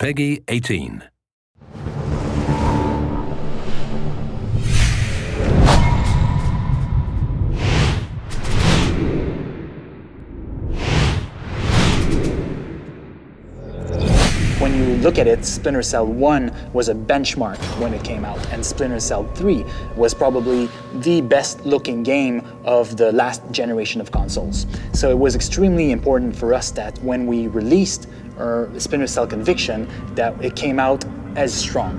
Peggy 18. When you look at it, Splinter Cell 1 was a benchmark when it came out, and Splinter Cell 3 was probably the best looking game of the last generation of consoles. So it was extremely important for us that when we released our Splinter Cell Conviction, that it came out as strong.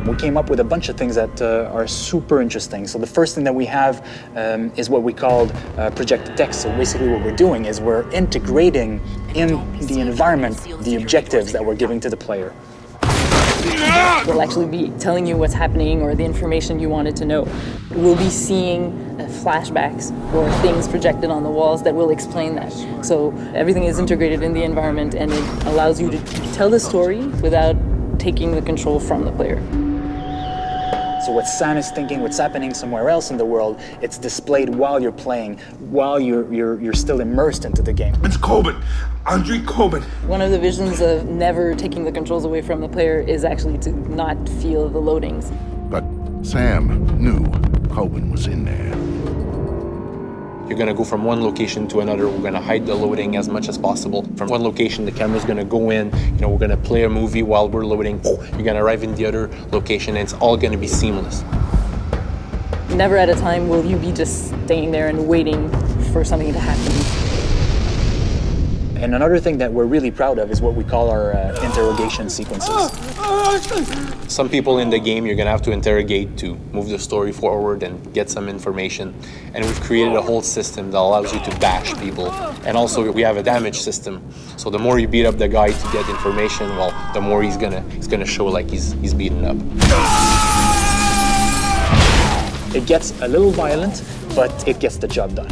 We came up with a bunch of things that are super interesting. So the first thing that we have is what we called projected text. So basically what we're doing is we're integrating in the environment the objectives that we're giving to the player. We'll actually be telling you what's happening or the information you wanted to know. We'll be seeing flashbacks or things projected on the walls that will explain that. So everything is integrated in the environment, and it allows you to tell the story without taking the control from the player. So what Sam is thinking, what's happening somewhere else in the world, it's displayed while you're playing, while you're still immersed into the game. It's Coben, Andre Coben. One of the visions of never taking the controls away from the player is actually to not feel the loadings. But Sam knew Coben was in there. You're going to go from one location to another. We're going to hide the loading as much as possible. From one location, the camera's going to go in. We're going to play a movie while we're loading. You're going to arrive in the other location, and it's all going to be seamless. Never at a time will you be just staying there and waiting for something to happen. And another thing that we're really proud of is what we call our interrogation sequences. Some people in the game you're going to have to interrogate to move the story forward and get some information. And we've created a whole system that allows you to bash people. And also we have a damage system. So the more you beat up the guy to get information, well, the more he's gonna show like he's beaten up. It gets a little violent, but it gets the job done.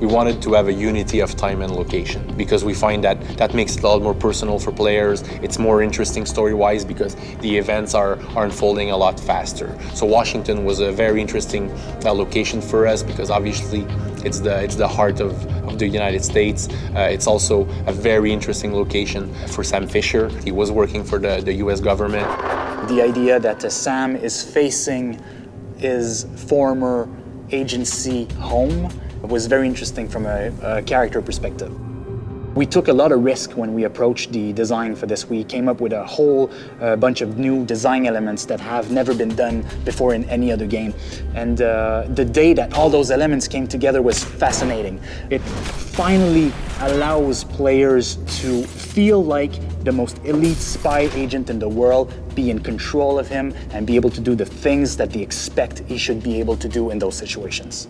We wanted to have a unity of time and location because we find that makes it a lot more personal for players. It's more interesting story-wise because the events are unfolding a lot faster. So Washington was a very interesting location for us because obviously it's the heart of the United States. It's also a very interesting location for Sam Fisher. He was working for the US government. The idea that Sam is facing his former agency home was very interesting from a character perspective. We took a lot of risk when we approached the design for this. We came up with a whole bunch of new design elements that have never been done before in any other game. And the day that all those elements came together was fascinating. It finally allows players to feel like the most elite spy agent in the world, be in control of him, and be able to do the things that they expect he should be able to do in those situations.